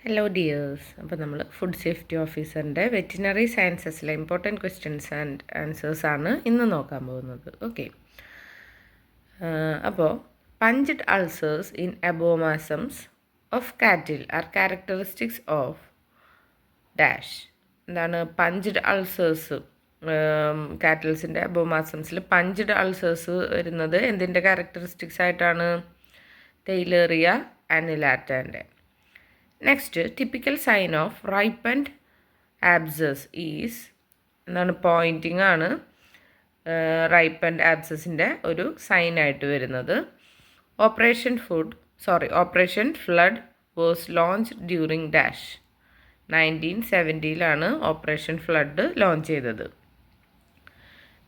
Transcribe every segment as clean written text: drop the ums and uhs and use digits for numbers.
Hello dears. അപ്പോൾ നമ്മൾ food safety ഓഫീസറിൻ്റെ വെറ്റിനറി സയൻസസിലെ ഇമ്പോർട്ടൻറ്റ് ക്വസ്റ്റ്യൻസ് ആൻഡ് ആൻസേഴ്സാണ് ഇന്ന് നോക്കാൻ പോകുന്നത്. ഓക്കെ, അപ്പോൾ punched ulcers in abomasums of cattle are characteristics of dash. എന്താണ് പഞ്ച്ഡ് അൾസേഴ്സ്? കാറ്റിൽസിൻ്റെ അബോമാസംസിൽ പഞ്ച്ഡ് അൾസേഴ്സ് വരുന്നത് എന്തിൻ്റെ ക്യാരക്ടറിസ്റ്റിക്സ് ആയിട്ടാണ്? തെയിലേറിയ അനിലാറ്റൻ്റെ. Next, typical sign of ripened abscess is എന്താണ്? പോയിൻറ്റിംഗ് ആണ് റൈപ്പൻഡ് ആബ്സസിൻ്റെ ഒരു സൈനായിട്ട് വരുന്നത്. Operation flood was launch during dash. 1970 operation flood launch ചെയ്തത്.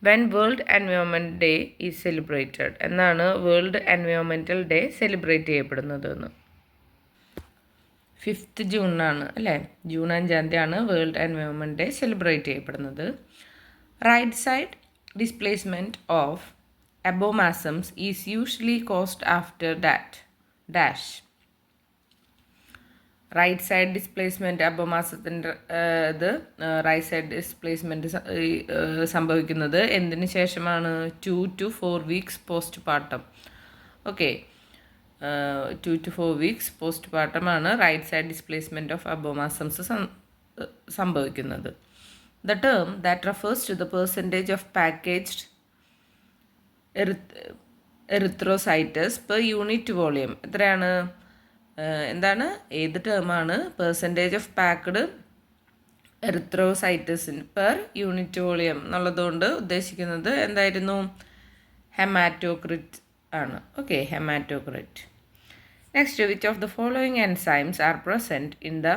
When world environment day is celebrated എന്നാണ് വേൾഡ് എൻവയോൺമെൻറ്റൽ ഡേ സെലിബ്രേറ്റ് ചെയ്യപ്പെടുന്നത് എന്ന്? 5th ജൂണിനാണ് അല്ലേ? June 5 world environment day celebrate ചെയ്യപ്പെടുന്നത്. Right side displacement of abomasums is usually caused after dash. Right side displacement അബോമാസത്തിൻ്റെ right side displacement സംഭവിക്കുന്നത് എന്തിന് ശേഷമാണ്? 2 to 4 weeks post partum. Okay, 2 to 4 weeks post പാർട്ടമാണ് right side displacement of abomasums സംഭവിക്കുന്നത്. The term that refers to the percentage of packaged erythrocytes per unit volume എത്രയാണ്? എന്താണ്? ഏത് ടേമാണ്? പെർസെൻറ്റേജ് ഓഫ് പാക്ക്ഡ് എറിത്രോസൈറ്റസിന് പെർ യൂണിറ്റ് വോളിയം എന്നുള്ളതുകൊണ്ട് ഉദ്ദേശിക്കുന്നത് എന്തായിരുന്നു? ഹെമാറ്റോക്രിറ്റ് ആണ്. Okay, haematocrit. Next, which of the following enzymes are present in the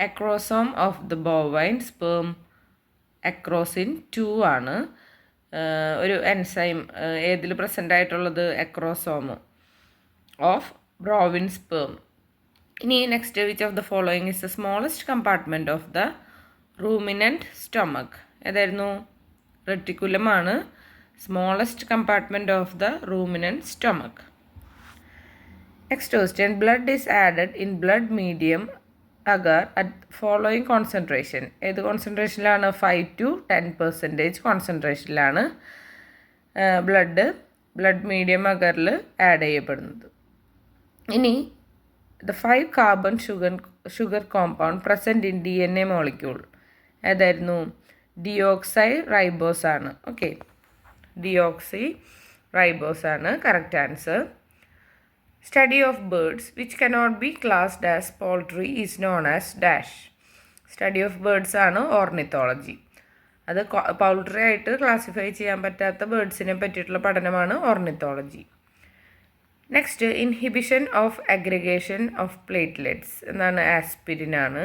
acrosome of the bovine sperm? Acrosin 2 ആണ് ഒരു എൻസൈം ഏതിൽ പ്രസൻ്റ് ആയിട്ടുള്ളത്? Acrosome of bovine sperm. ഇനി next, which of the following is the smallest compartment of the ruminant stomach? ഏതായിരുന്നു? റെറ്റിക്കുലമാണ് smallest compartment of the ruminant stomach. Next question, blood is added in blood medium agar at following concentration. ഏത് കോൺസെൻട്രേഷനിലാണ്? 5 to 10% കോൺസെൻട്രേഷനിലാണ് blood medium അഗറിൽ add ചെയ്യപ്പെടുന്നത്. ഇനി the 5 carbon sugar compound present in DNA molecule ഏതായിരുന്നു? Deoxy ribose ആണ്. Okay, deoxy ribose ആണ് correct answer. Study of birds which cannot be classed as poultry is known as dash. Study of birds ആണ് ornithology. അത് poultry ആയിട്ട് classify ചെയ്യാൻ പറ്റാത്ത ബേർഡ്സിനെ പറ്റിയിട്ടുള്ള പഠനമാണ് ornithology. Next, inhibition of aggregation of platelets എന്നാണ്? ആസ്പിരിൻ ആണ്.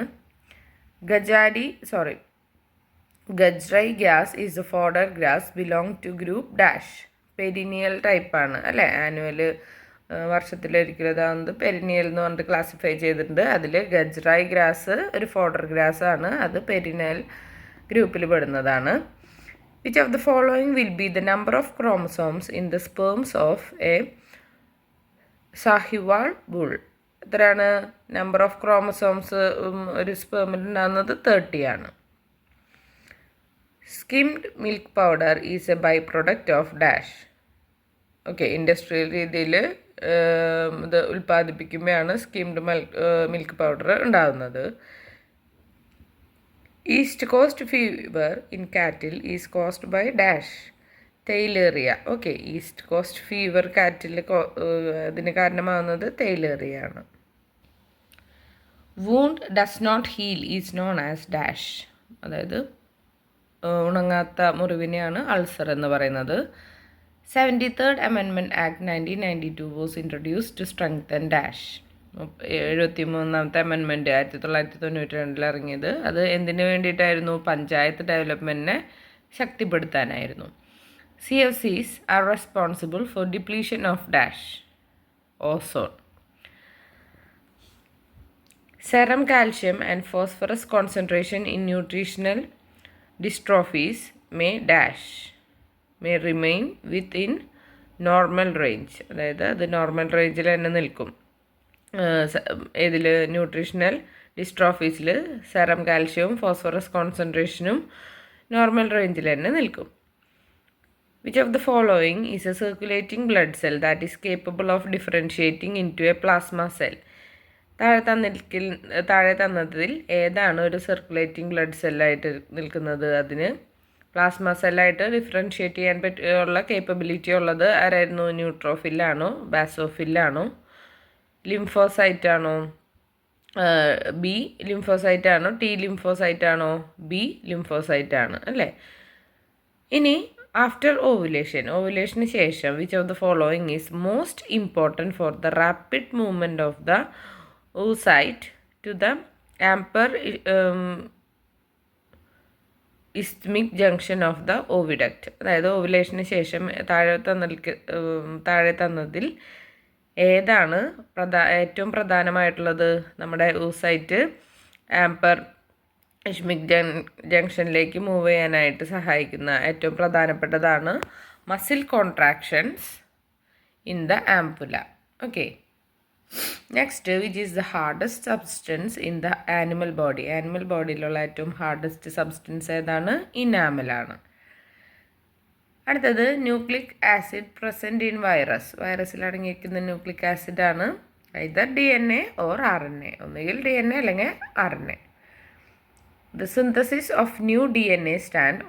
Gajraj grass is a fodder grass belong to group dash. Perennial ടൈപ്പാണ് അല്ലേ? ആനുവൽ വർഷത്തിലൊരിക്കലതാവുന്നത് പെരിനിയൽ എന്ന് പറഞ്ഞിട്ട് ക്ലാസിഫൈ ചെയ്തിട്ടുണ്ട്. അതിൽ ഗജ്രായ് ഗ്രാസ് ഒരു ഫോഡർ ഗ്രാസ് ആണ്, അത് പെരിനിയൽ ഗ്രൂപ്പിൽ പെടുന്നതാണ്. Which of the following will be the number of chromosomes in the sperms of a Sahiwal bull? എത്രയാണ് നമ്പർ ഓഫ് ക്രോമസോംസ് ഒരു സ്പേമിൽ ഉണ്ടാകുന്നത്? 30 ആണ്. Skimmed milk powder is a by product of dash. Okay, industrial രീതിയിൽ ഇത് ഉൽപ്പാദിപ്പിക്കുമ്പോഴാണ് സ്കിംഡ് മിൽക്ക് പൗഡർ ഉണ്ടാകുന്നത്. East coast fever in cattle is caused by dash. Theileria. Okay, east coast fever cattle അതിന് കാരണമാകുന്നത് തെയിലേറിയ ആണ്. Wound does not heal is known as dash. അതായത് ഉണങ്ങാത്ത മുറിവിനെയാണ് ulcer എന്ന് പറയുന്നത്. 73rd Amendment Act 1992 was introduced to strengthen dash. 73ാമത്തെ amendment 1992 ഇറങ്ങിയത്. അത് എന്തിനു വേണ്ടിയിട്ടായിരുന്നു? പഞ്ചായത്ത് ഡെവലപ്മെൻറ്റിനെ ശക്തിപ്പെടുത്താനായിരുന്നു. CFCs are responsible for depletion of dash. Ozone. Serum calcium and phosphorus concentration in nutritional dystrophies may remain within normal range. അതായത് അത് നോർമൽ റേഞ്ചിൽ തന്നെ നിൽക്കും. ഇതിൽ ന്യൂട്രീഷണൽ ഡിസ്ട്രോഫീസിൽ സെറം കാൽഷ്യവും ഫോസ്ഫറസ് കോൺസെൻട്രേഷനും നോർമൽ റേഞ്ചിൽ തന്നെ നിൽക്കും. Which of the following is a circulating blood cell that is capable of differentiating into a plasma cell? താഴെ തന്നതിൽ ഏതാണ് ഒരു സർക്കുലേറ്റിംഗ് ബ്ലഡ് സെല്ലായിട്ട് നിൽക്കുന്നത്? അതിന് പ്ലാസ്മ സെല്ലായിട്ട് ഡിഫറൻഷ്യേറ്റ് ചെയ്യാൻ പറ്റിയുള്ള കേപ്പബിലിറ്റി ഉള്ളത് ആരായിരുന്നു? ന്യൂട്രോഫില്ലാണോ, ബാസോഫില്ലാണോ, ലിംഫോസൈറ്റാണോ? ബി ലിംഫോസൈറ്റാണോ, ടി ലിംഫോസൈറ്റാണോ? ബി ലിംഫോസൈറ്റാണ് അല്ലേ. ഇനി ആഫ്റ്റർ ഓവുലേഷന് ശേഷം which of the following is most important for the rapid movement of the oocyte to the amper isthmic junction of the oviduct. അതായത് ഓവുലേഷന് ശേഷം താഴെ തന്നതിൽ ഏതാണ് ഏറ്റവും പ്രധാനമായിട്ടുള്ളത്? നമ്മുടെ oocyte ആംപർ ഇസ്മിക് ജംഗ്ഷനിലേക്ക് മൂവ് ചെയ്യാനായിട്ട് സഹായിക്കുന്ന ഏറ്റവും പ്രധാനപ്പെട്ടതാണ് muscle contractions in the ampulla. Okay, next which is the hardest substance in the animal body? Animal ബോഡിയിലുള്ള ഏറ്റവും ഹാർഡസ്റ്റ് സബ്സ്റ്റൻസ് ഏതാണ്? ഇനാമലാണ്. അടുത്തത് ന്യൂക്ലിക് ആസിഡ് പ്രസൻറ്റ് ഇൻ വൈറസിൽ അടങ്ങിയിരിക്കുന്ന ന്യൂക്ലിക് ആസിഡാണ് ഐദർ DNA ഓർ RNA. ഒന്നുകിൽ DNA അല്ലെങ്കിൽ RNA. The synthesis of new DNA strand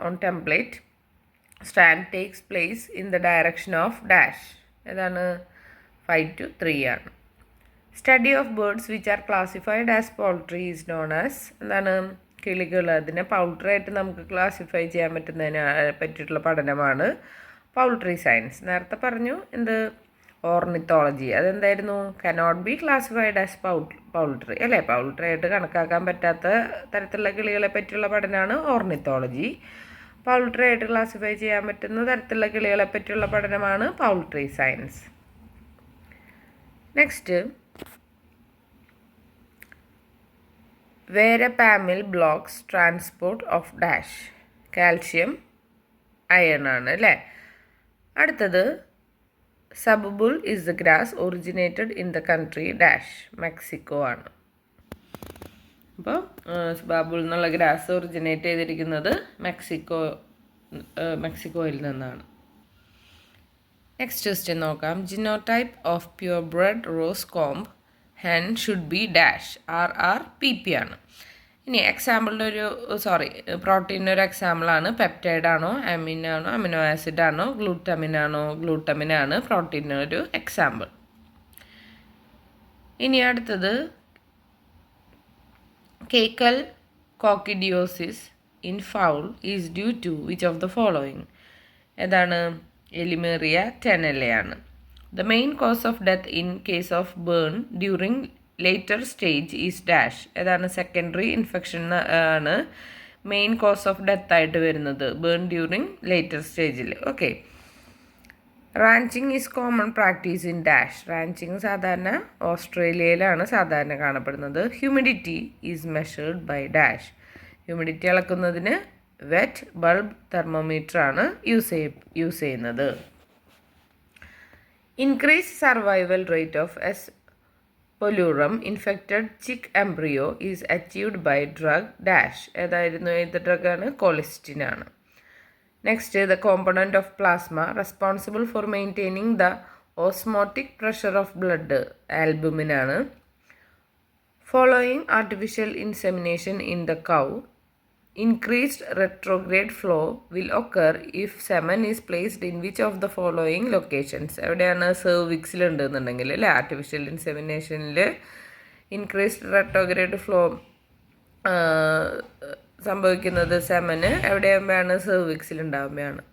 takes place in the direction of dash. ഏതാണ്? 5 to 3 ആണ്. Study of birds which are classified as poultry is known as എന്താണ്? കിളികൾ. അതിനെ poultry ആയിട്ട് നമുക്ക് classify ചെയ്യാൻ പറ്റുന്നതിനെ പറ്റിയിട്ടുള്ള പഠനമാണ് പൗൾട്രി സയൻസ്. നേരത്തെ പറഞ്ഞു എന്ത്? ഓർണിത്തോളജി. അതെന്തായിരുന്നു? Cannot be classified as poultry അല്ലേ. പൗൾട്രി ആയിട്ട് കണക്കാക്കാൻ പറ്റാത്ത തരത്തിലുള്ള കിളികളെ പറ്റിയുള്ള പഠനമാണ് ഓർണിത്തോളജി. പൗൾട്രി ആയിട്ട് ക്ലാസിഫൈ ചെയ്യാൻ പറ്റുന്ന തരത്തിലുള്ള കിളികളെ പറ്റിയുള്ള പഠനമാണ് poultry science. Next, verapamil blocks transport of dash. Calcium, iron ആണ് അല്ലേ. അടുത്തത്, subabul is the grass originated in the country dash. Mexico ആണ്. അപ്പോൾ സബുബുൾ എന്നുള്ള ഗ്രാസ് ഒറിജിനേറ്റ് ചെയ്തിരിക്കുന്നത് മെക്സിക്കോയിൽ നിന്നാണ്. നെക്സ്റ്റ് ക്വസ്റ്റ്യൻ നോക്കാം. Genotype of pure bred rose comb hen should be dash. RRPP ആണ്. ഇനി എക്സാമ്പിളിൻ്റെ പ്രോട്ടീൻ്റെ ഒരു എക്സാമ്പിളാണ്. പെപ്റ്റൈഡ് ആണോ, അമിനാണോ, അമിനോ ആസിഡ് ആണോ, ഗ്ലൂട്ടമിനാണ് പ്രോട്ടീൻ്റെ ഒരു എക്സാമ്പിൾ. ഇനി അടുത്തത്, caecal coccidiosis in fowl is due to which of the following? ഏതാണ്? എലിമേറിയ ടെനലയാണ്. The main cause of death in case of burn during later stage is dash. ഏതാണ്? സെക്കൻഡറി ഇൻഫെക്ഷൻ ആണ് main cause of death ആയിട്ട് വരുന്നത് burn during later സ്റ്റേജിൽ. Okay, ranching is common practice in dash. Ranching സാധാരണ ഓസ്ട്രേലിയയിലാണ് സാധാരണ കാണപ്പെടുന്നത്. Humidity is measured by dash. Humidity അളക്കുന്നതിന് വെറ്റ് ബൾബ് തെർമോമീറ്റർ ആണ് യൂസ് ചെയ്യുന്നത്. Increased survival rate of S. pullurum infected chick embryo is achieved by drug dash. ഏതായിരുന്നു? ഏത് ഡ്രഗാണ്? കോളിസ്റ്റിൻ ആണ്. Next, the component of plasma responsible for maintaining the osmotic pressure of blood. Albumin ആണ്. Following artificial insemination in the cow. Increased retrograde flow will occur if semen is placed in which of the following locations? എവിടെയാണ്? സെർവിക്സിൽ ഉണ്ടെന്നുണ്ടെങ്കിൽ അല്ലേ. Artificial ഇൻസെമിനേഷനിൽ increased retrograde flow സംഭവിക്കുന്നത് സെമന് എവിടെയാകുമ്പോഴാണ്? സെർവിക്സിൽ ഉണ്ടാകുമ്പോഴാണ്.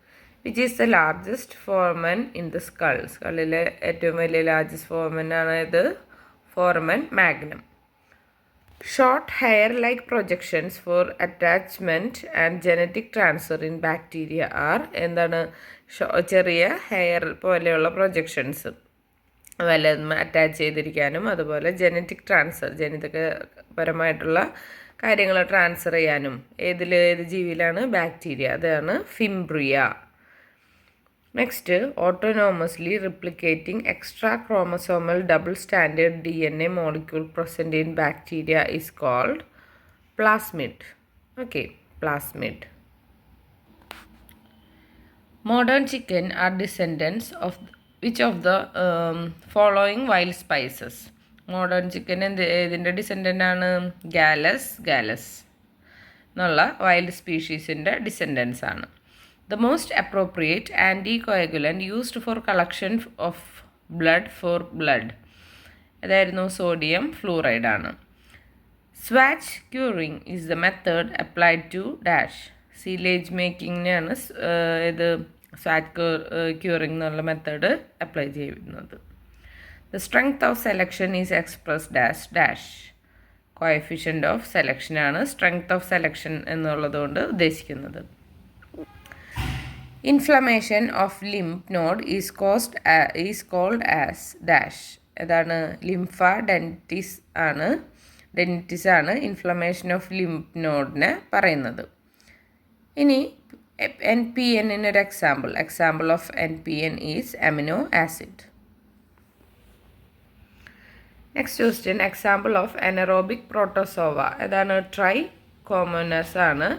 Which is the largest foramen in the skull. സ്കളിലെ ഏറ്റവും വലിയ ലാർജസ്റ്റ് ഫോർമൻ ആണ് ഇത്? Foramen magnum. Short hair like projections for attachment and genetic transfer in bacteria are. എന്താണ്? ചെറിയ ഹെയർ പോലെയുള്ള പ്രൊജക്ഷൻസ് വല്ലതും അറ്റാച്ച് ചെയ്തിരിക്കാനും അതുപോലെ ജനറ്റിക് ട്രാൻസ്ഫർ ജനിതകപരമായിട്ടുള്ള കാര്യങ്ങൾ ട്രാൻസ്ഫർ ചെയ്യാനും ഏത് ജീവിയിലാണ്? ബാക്ടീരിയ. അതാണ് fimbria. Next, autonomously replicating extra chromosomal double stranded DNA molecule present in bacteria is called plasmid. Okay, plasmid. Modern chicken are descendants of which of the following wild spices? Modern chicken ഇതിൻ്റെ descendant ആണ് Gallus എന്നുള്ള wild സ്പീഷീസിൻ്റെ descendants ആണ്. The most appropriate anticoagulant used for collection of blood for blood അതായിരുന്നു sodium fluoride ആണ്. Swath curing is the method applied to dash. Silage മേക്കിങ്ങിനാണ് ഇത് swath curing എന്നുള്ള method apply ചെയ്യുന്നത്. The strength of selection is expressed as dash. Coefficient of സെലക്ഷനാണ് strength of selection എന്നുള്ളതുകൊണ്ട് ഉദ്ദേശിക്കുന്നത്. Inflammation of lymph node is called as dash. ഏതാണ്? Lymphadenitis ആണ്. ഡെൻറ്റിസ് ആണ് ഇൻഫ്ലമേഷൻ ഓഫ് ലിംഫ് നോഡിനെ പറയുന്നത്. ഇനി NPN ഒരു example of NPN is amino acid. Next question, example of anaerobic protozoa. ഏതാണ്? ട്രൈകോമോനസ് ആണ്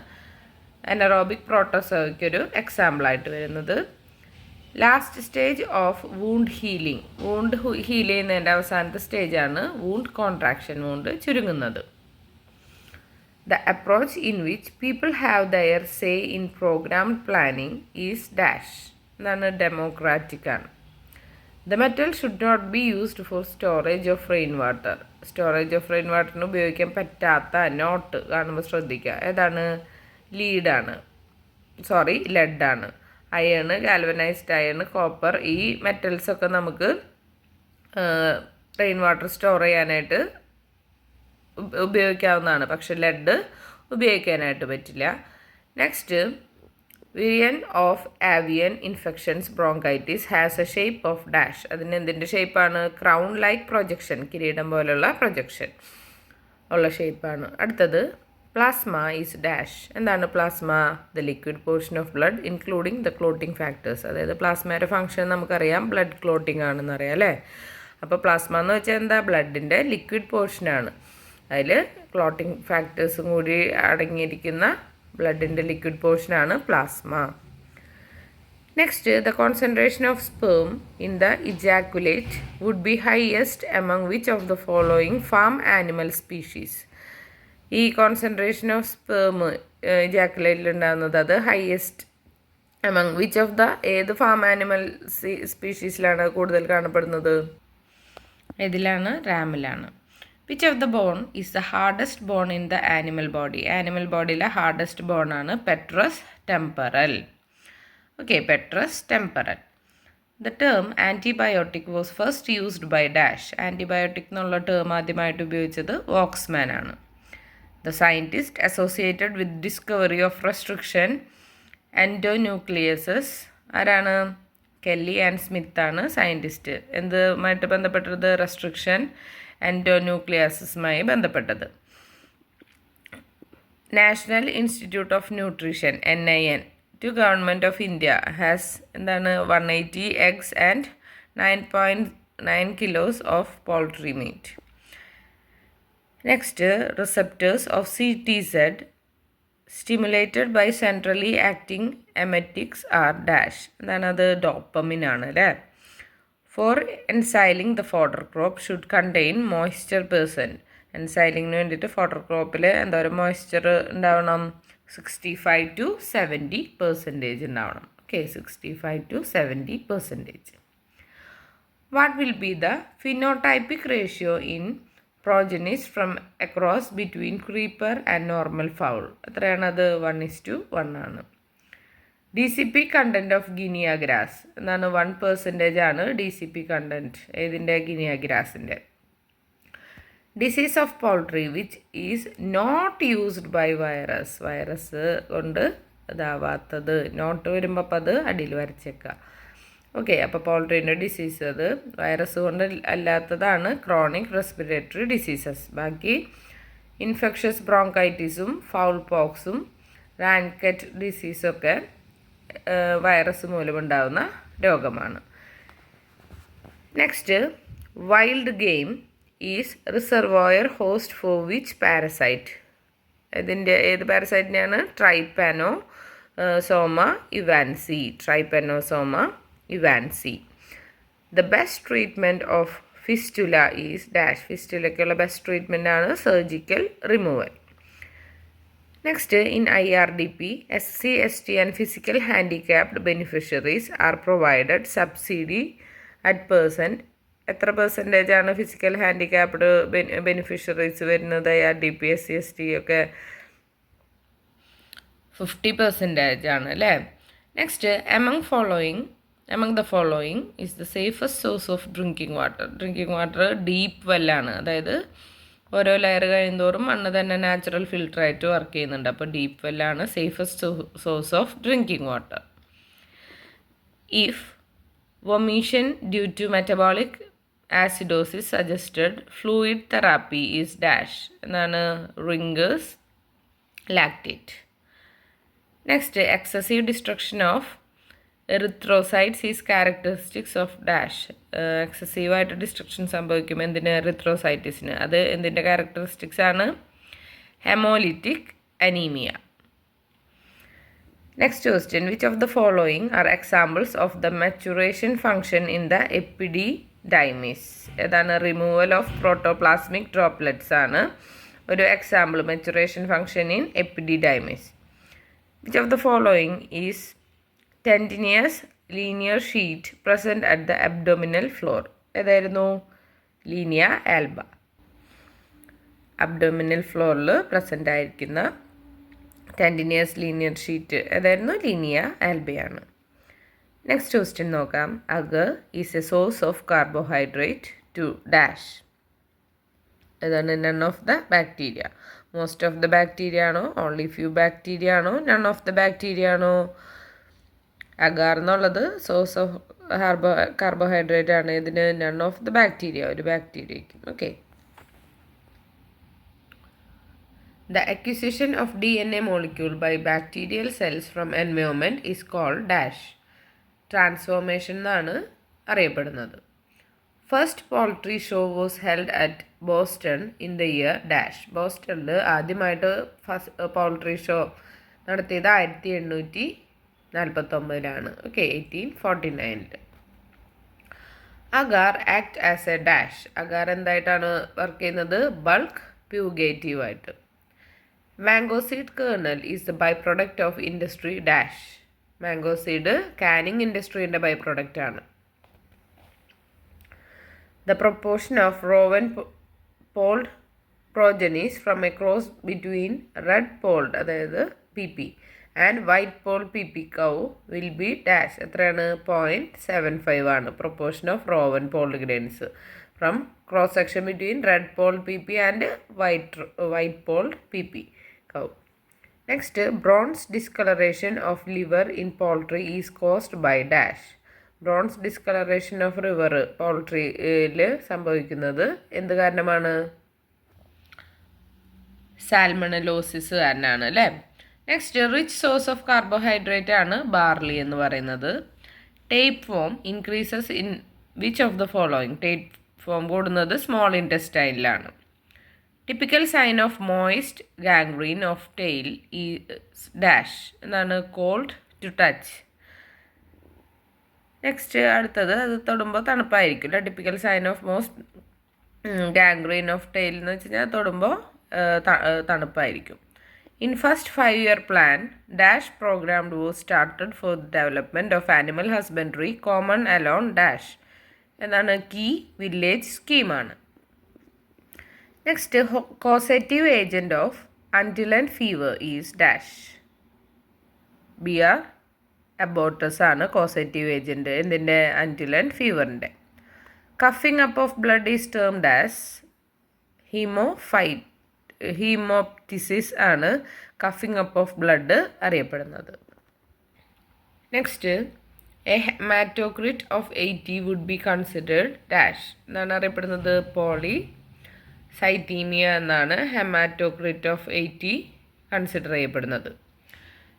അനറോബിക് പ്രോട്ടോസോവയ്ക്ക് ഒരു എക്സാമ്പിളായിട്ട് വരുന്നത്. Last stage of wound healing. Wound heal ചെയ്യുന്നതിൻ്റെ അവസാനത്തെ സ്റ്റേജാണ് വൂണ്ട് കോൺട്രാക്ഷൻ, വൂണ്ട് ചുരുങ്ങുന്നത്. The approach in which people have their say in programmed planning is dash. എന്താണ്? ഡെമോക്രാറ്റിക് ആണ്. The metal should not be used for storage of rainwater. Storage of rain വാട്ടറിന് ഉപയോഗിക്കാൻ പറ്റാത്ത not കാണുമ്പോൾ ശ്രദ്ധിക്കുക. ഏതാണ്? ലെഡാണ്. അയൺ, ഗാൽവനൈസ്ഡ് അയൺ, കോപ്പർ, ഈ മെറ്റൽസൊക്കെ നമുക്ക് റെയിൻ വാട്ടർ സ്റ്റോർ ചെയ്യാനായിട്ട് ഉപയോഗിക്കാവുന്നതാണ്. പക്ഷെ ലെഡ് ഉപയോഗിക്കാനായിട്ട് പറ്റില്ല. Next, virion of avian infections bronchitis has a shape of dash. അതിന് എന്തിൻ്റെ ഷേപ്പാണ്? ക്രൗൺ ലൈക്ക് പ്രൊജക്ഷൻ, കിരീടം പോലുള്ള പ്രൊജക്ഷൻ ഉള്ള ഷേപ്പാണ്. അടുത്തത്, പ്ലാസ്മ ഈസ് ഡാഷ്. എന്താണ് plasma? The liquid portion of blood including the clotting factors. അതായത് പ്ലാസ്മയുടെ ഫംഗ്ഷൻ നമുക്കറിയാം, ബ്ലഡ് ക്ലോട്ടിംഗ് ആണെന്ന് അറിയാം അല്ലേ. അപ്പോൾ പ്ലാസ്മ എന്ന് വെച്ചാൽ എന്താ? ബ്ലഡിൻ്റെ ലിക്വിഡ് പോർഷനാണ്. അതിൽ ക്ലോട്ടിംഗ് ഫാക്ടേഴ്സും കൂടി അടങ്ങിയിരിക്കുന്ന ബ്ലഡിൻ്റെ ലിക്വിഡ് പോർഷനാണ് plasma. Next, the concentration of sperm in the ejaculate would be highest among which of the following farm animal species. ഈ കോൺസെൻട്രേഷൻ ഓഫ് സ്പേം ഇജാക്കുലേറ്റിൽ ഉണ്ടാകുന്നത് അത് highest among which of the ഏത് ഫാം ആനിമൽ സ്പീഷീസിലാണ് കൂടുതൽ കാണപ്പെടുന്നത്? ഇതിലാണ്, റാമിലാണ്. Which of the bone is the hardest bone in the animal body. Animal ബോഡിയിലെ ഹാർഡസ്റ്റ് ബോൺ ആണ് petrous temporal. Okay, petrous temporal. The term antibiotic was first used by dash. Antibiotic എന്നുള്ള term ആദ്യമായിട്ട് ഉപയോഗിച്ചത് വോക്സ്മാൻ ആണ്. The scientist associated with discovery of restriction endonucleases ആരാണ്? Kelly and Smith ആണ് scientist. എന്തുമായിട്ട് ബന്ധപ്പെട്ടത്? റെസ്ട്രിക്ഷൻ എൻഡോന്യൂക്ലിയസുമായി ബന്ധപ്പെട്ടത്. National institute of nutrition NIN to government of India has എന്താണ്? 180 eggs and 9.9 kilos of poultry meat. Next, receptors of CTZ stimulated by centrally acting emetics are dash. എന്താണ് അത്? Dopamine ആണ് അല്ലേ. For എൻസൈലിംഗ് the fodder crop should contain moisture percent. എൻസൈലിങ്ങിന് വേണ്ടിയിട്ട് fodder ക്രോപ്പിൽ എന്തോരം moisture ഉണ്ടാവണം? 65 to 70% ഉണ്ടാവണം. Okay, 65 to 70%. What will be the phenotypic ratio in progenies from across between creeper and normal fowl? എത്രയാണത്? 1:1 ആണ്. DCP content of guinea grass എന്താണ്? 1% ആണ് DCP content ഏതിൻ്റെ? ഗിനിയ ഗ്രാസിൻ്റെ. Disease of poultry which is not used by virus. Virus കൊണ്ട് ഇതാവാത്തത്, not വരുമ്പോൾ അപ്പോൾ അത് അടിയിൽ വരച്ചേക്കുക. ഓക്കെ, അപ്പോൾ പോൾട്രീൻ്റെ ഡിസീസ് അത് വൈറസ് കൊണ്ട് അല്ലാത്തതാണ് ക്രോണിക് റെസ്പിറേറ്ററി ഡിസീസസ്. ബാക്കി ഇൻഫെക്ഷസ് ബ്രോങ്കൈറ്റിസും ഫൗൾ പോക്സും റാൻകറ്റ് ഡിസീസൊക്കെ വൈറസ് മൂലമുണ്ടാകുന്ന രോഗമാണ്. Next, wild game is reservoir host for which parasite? ഇതിൻ്റെ ഏത് പാരസൈറ്റിനെയാണ്? Trypanosoma evansi. Trypanosoma evansi. The best treatment of fistula is dash. ഫിസ്റ്റുലയ്ക്കുള്ള ബെസ്റ്റ് ട്രീറ്റ്മെൻ്റ് ആണ് surgical removal. Next, in IRDP, SC, ST and physical handicapped beneficiaries are provided subsidy at %. എത്ര percentage ആണ് physical handicapped beneficiaries വരുന്നത്? IRDP, SC, ST ഒക്കെ 50% ആണ് അല്ലേ. Next, among the following is the safest source of drinking water? Drinking water deep വെല്ലാണ്. അതായത് ഓരോ layer കഴിയുന്തോറും മണ്ണ് തന്നെ നാച്ചുറൽ ഫിൽറ്ററായിട്ട് വർക്ക് ചെയ്യുന്നുണ്ട്. അപ്പോൾ ഡീപ്പ് വെല്ലാണ് safest source of drinking water. If vomition due to metabolic acidosis suggested fluid therapy is dash എന്നാണ് Ringer's lactate. Next, excessive destruction of erythrocytes is characteristics of dash. എക്സസീവായിട്ട് destruction സംഭവിക്കും എന്തിന്? എറിത്രോസൈറ്റിസിന്. അത് എന്തിൻ്റെ ക്യാരക്ടറിസ്റ്റിക്സ് ആണ്? Haemolytic anaemia. Next question, which of the following are examples of the maturation function in the epididymis? ഏതാണ്? Removal of protoplasmic droplets ആണ് ഒരു example maturation function in epididymis. Which of the following is tendinous linear sheet present at the abdominal floor? ഏതായിരുന്നു? Linea alba. Abdominal ഫ്ലോറിൽ present ആയിരിക്കുന്ന tendinous linear sheet ഏതായിരുന്നു? Linea ആൽബയാണ്. Next question നോക്കാം. Agar is a source of carbohydrate to dash. ഏതാണ്? None of the bacteria. Most of the bacteria ആണോ? Only few bacteria ആണോ? None of the bacteria ആണോ? Agar എന്നുള്ളത് source of carbohydrate ആണ്. ഇതിന് നൺ ഓഫ് ദ ബാക്ടീരിയ, ഒരു ബാക്ടീരിയയ്ക്കും. Okay. The acquisition of DNA molecule by bacterial cells from environment is called dash. Transformation എന്നാണ് അറിയപ്പെടുന്നത്. First poultry show was held at Boston in the year dash. ബോസ്റ്റണിൽ ആദ്യമായിട്ട് poultry show നടത്തിയത് 1849 okay, 1849. Agar act as a dash. Agar എന്തായിട്ടാണ് work ചെയ്യുന്നത്? Bulk പ്യൂഗേറ്റീവായിട്ട്. Mango seed kernel is the by product of industry dash. Mango seed canning ഇൻഡസ്ട്രീൻ്റെ by product ആണ്. The proportion of roan പോൾഡ് progenies from a cross between red polled അതായത് PP and white poll PP cow will be dash. എത്രയാണ്? 0.75 ആണ് proportion of roan polled grains from cross section between red poll PP and white polled PP cow. Next, bronze discolouration of liver in poultry is caused by dash. Bronze discolouration of river പോൾട്രിയിൽ സംഭവിക്കുന്നത് എന്ത് കാരണമാണ്? Salmonellosis കാരണമാണ് അല്ലേ. Next, rich source of carbohydrate ആണ് barley എന്ന് പറയുന്നത്. Tape form increases in which of the following? Tapeworm കൂടുന്നത് സ്മോൾ ഇൻറ്റസ്റ്റൈനിലാണ്. Typical sign of moist gangrene of tail ഈ ഡാഷ് എന്നാണ്? Cold to touch. നെക്സ്റ്റ്, അടുത്തത് അത് തൊടുമ്പോൾ തണുപ്പായിരിക്കില്ല. Typical sign of moist gangrene of tail എന്ന് വെച്ച് കഴിഞ്ഞാൽ തൊടുമ്പോൾ തണുപ്പായിരിക്കും. In first 5-year plan, dash program was started for the development of animal husbandry common along dash. എന്നാണ്? കീ വില്ലേജ് സ്കീമാണ്. Next, causative agent of undulant fever is dash. BR abortus ആണ് causative agent എന്തിൻ്റെ? Undulant ഫീവറിൻ്റെ. Coughing up of blood is termed as haemoptysis ആണ് coughing up of blood അറിയപ്പെടുന്നത്. Next, a haematocrit of 80 would be considered dash എന്നാണ് അറിയപ്പെടുന്നത്? Polycythaemia എന്നാണ് haematocrit of 80 consider ചെയ്യപ്പെടുന്നത്.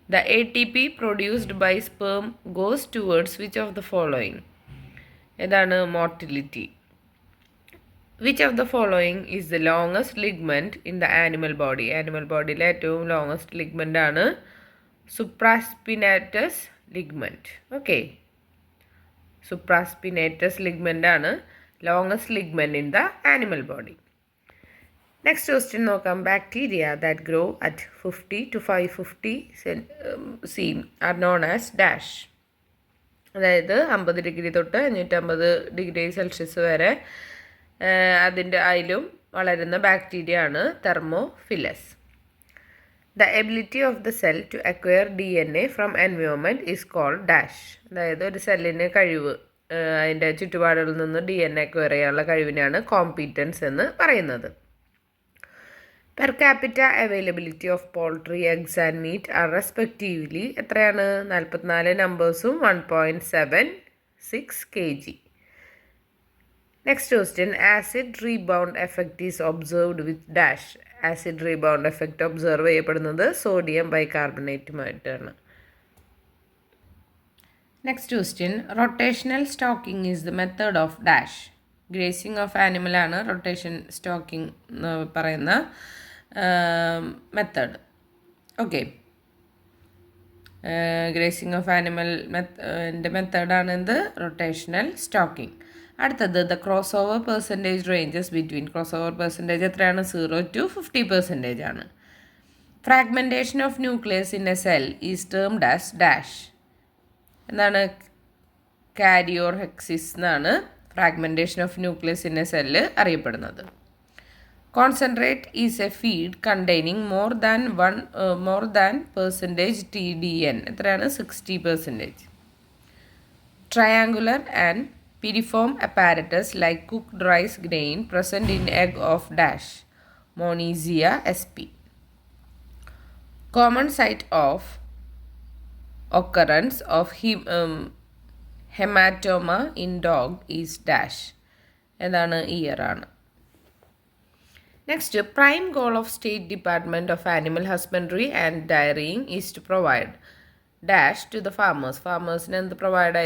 The ATP produced by sperm goes towards which of the following? ഏതാണ് motility. Which of the following is the longest ligament in the animal body? Animal bodyയിലെ ഏറ്റവും longest ligament ആണ് supraspinatus ligament. Okay. Supraspinatus ligament ആണ് longest ligament in the animal body. Next question നോക്കാം. Bacteria that grow at 50 to 550 C are known as dash. അതായത് 50 degree തൊട്ട് 550 degree Celsius വരെ അതിൻ്റെ അതിലും വളരുന്ന ബാക്ടീരിയ ആണ് thermophilus. The ability of the cell to acquire DNA from environment is called dash. അതായത് ഒരു സെല്ലിന് കഴിവ് അതിൻ്റെ ചുറ്റുപാടുകളിൽ നിന്ന് DNA അക്വയർ ചെയ്യാനുള്ള കഴിവിനാണ് കോമ്പീറ്റൻസ് എന്ന് പറയുന്നത്. Per capita availability of poultry, eggs and meat are respectively എത്രയാണ്? 44 നമ്പേഴ്സും 1.76 kg. Next question. Acid rebound effect is observed with dash. Acid rebound effect observe ചെയ്യപ്പെടുന്നത് സോഡിയം ബൈകാർബണേറ്റുമായിട്ടാണ്. Next question. Rotational stocking is the method of dash. Grazing of ആനിമലാണ് rotation stocking എന്ന് പറയുന്ന method. Okay, grazing of animal മെത്തേഡാണ് എന്ത്? Rotational stocking. അടുത്തത് the cross over percentage ranges between. Cross over percentage എത്രയാണ്? 0 to 50% ആണ്. Fragmentation of nucleus in a cell is termed as dash. എന്താണ്? Karyorrhexis എന്നാണ് fragmentation of nucleus in a cell അറിയപ്പെടുന്നത്. Concentrate is a feed containing more than percentage TDN. എത്രയാണ്? 60%. Triangular and piriform apparatus like cooked rice grain present in egg of dash. Monisia sp. Common site of occurrence of hematoma in dog is dash. എന്താണ്? Ear ആണ്. Next. Prime goal of state department of animal husbandry and dairying is to provide dash to the farmers. ഫാമേഴ്സിന് എന്ത് provide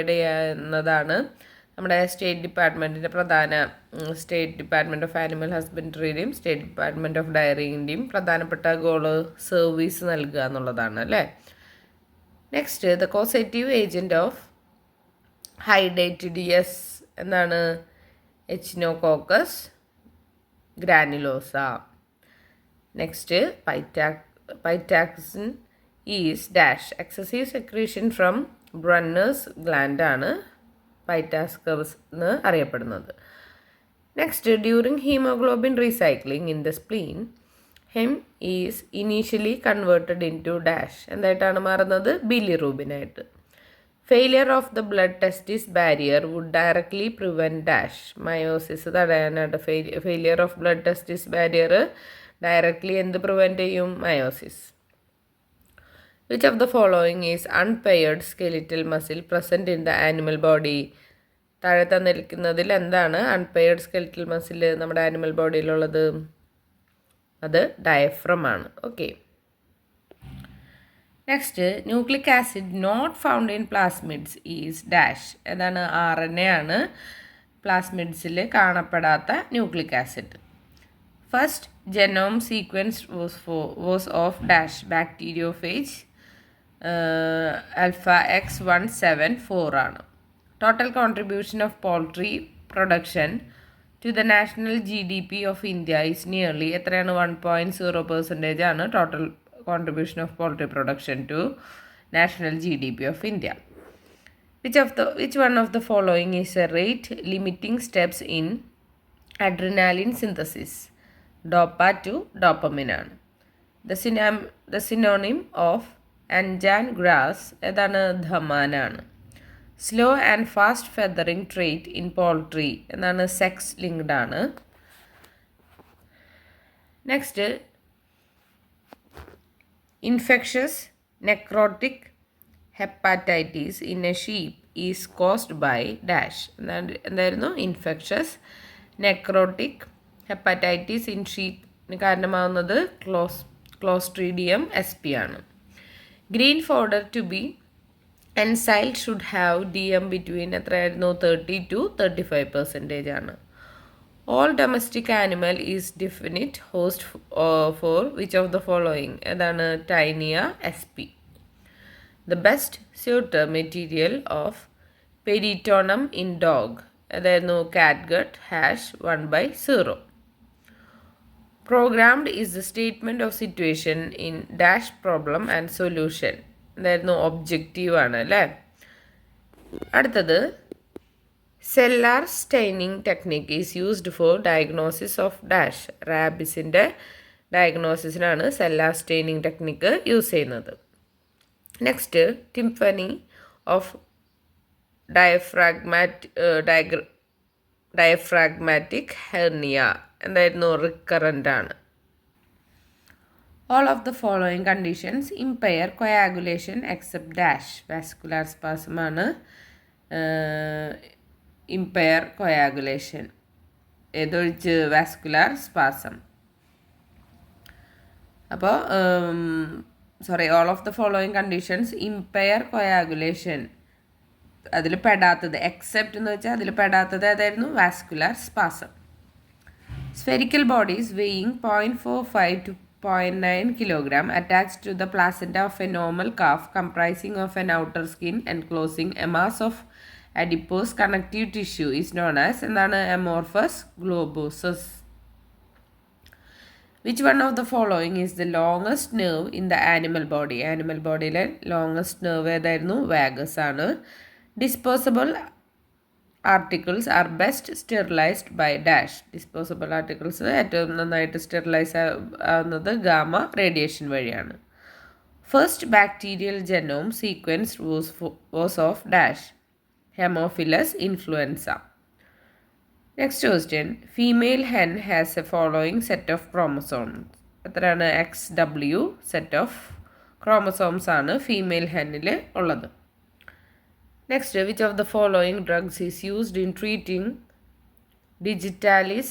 ചെയ്യുന്നതാണ് നമ്മുടെ state ഡിപ്പാർട്ട്മെൻറ്റിൻ്റെ state department of animal ഹസ്ബൻഡറിയുടെയും state department of ഡയറിയിൻ്റെയും പ്രധാനപ്പെട്ട ഗോള് സർവീസ് നൽകുക എന്നുള്ളതാണ് അല്ലേ. Next. The causative agent of hydatidosis എന്താണ്? Echinococcus granulosus. Next. Pytaxin is dash. Excessive secretion from Brunner's gland ആണ് പൈറ്റാസ്കസ് എന്ന് അറിയപ്പെടുന്നത്. Next. During haemoglobin recycling in the spleen haem is initially converted into dash. എന്തായിട്ടാണ് മാറുന്നത്? ബിലിറൂബിനായിട്ട്. Failure of the blood testis barrier would directly prevent dash. Meiosis തടയാനായിട്ട് failure of blood testis barrier directly എന്ത് prevent ചെയ്യും? Meiosis. Which of the following is unpaired skeletal muscle present in the animal body? താഴെ തന്നിരിക്കുന്നതിൽ എന്താണ് unpaired skeletal muscle നമ്മുടെ animal ബോഡിയിലുള്ളത്? അത് diaphragm ആണ്. Okay. Next. Nucleic acid not found in plasmids is dash. ഏതാണ്? RNA ആണ് പ്ലാസ്മിഡ്സിൽ കാണപ്പെടാത്ത nucleic acid. First genome sequence was of dash bacteriophage alpha X174 ആണ്. Total contribution of poultry production to the national GDP of India is nearly എത്രയാണ്? 1.0% ആണ് total contribution of poultry production to national GDP of India. Which one of the following is a rate limiting steps in adrenaline synthesis? Dopa to dopamine ആണ്. The synonym of anjan grass ഏതാണ്? ധമാനാണ്. Slow and fast feathering trait in poultry എന്നാണ്? Sex linked ആണ്. Next. Infectious necrotic hepatitis in a sheep is caused by dash. എന്തായിരുന്നു? Infectious necrotic hepatitis in ഷീപ്പിന് കാരണമാകുന്നത് clostridium SP ആണ്. Green fodder to be ensiled should have DM between എത്രയായിരുന്നു 30-35% ആണ്. All domestic animal is definite host for which of the following ഏതാണ് taenia SP. The best suture material of peritoneum in dog അതായിരുന്നു catgut #1/0. Programmed is the statement of situation in dash problem and solution എന്തായിരുന്നു objective ആണ് അല്ലേ. അടുത്തത് Sellers staining technique is used for diagnosis of dash. റാബിസിൻ്റെ ഡയഗ്നോസിസിനാണ് Sellers staining technique use ചെയ്യുന്നത്. Next tympany of diaphragmatic hernia എന്തായിരുന്നു recurrent ആണ്. All of the following conditions impair coagulation except dash. Vascular spasm ആണ് impair coagulation ഏതൊഴിച്ച് vascular spasm. അപ്പോൾ all of the following conditions impair coagulation അതിൽ പെടാത്തത് except എന്ന് വെച്ചാൽ അതിൽ പെടാത്തത് ഏതായിരുന്നു vascular spasm. Spherical bodies weighing 0.45 to 0.9 kilogram attached to the placenta of a normal calf comprising of an outer skin enclosing a mass of adipose connective tissue is known as എന്താണ് amorphous globosus. Which one of the following is the longest nerve in the animal body? Animal bodyയിലെ longest nerve ഏതായിരുന്നു vagus ആണ്. Disposable articles are best sterilized by dash. Disposable articles ഏറ്റവും നന്നായിട്ട് sterilize ആവുന്നത് gamma radiation വഴിയാണ്. First bacterial genome sequence was of dash haemophilus influenzae. Next question female hen has a following set of chromosomes. എത്രയാണ് XW set of chromosomes ആണ് female ഹെന്നിൽ ഉള്ളത്. Next, which of the following drugs is used in treating digitalis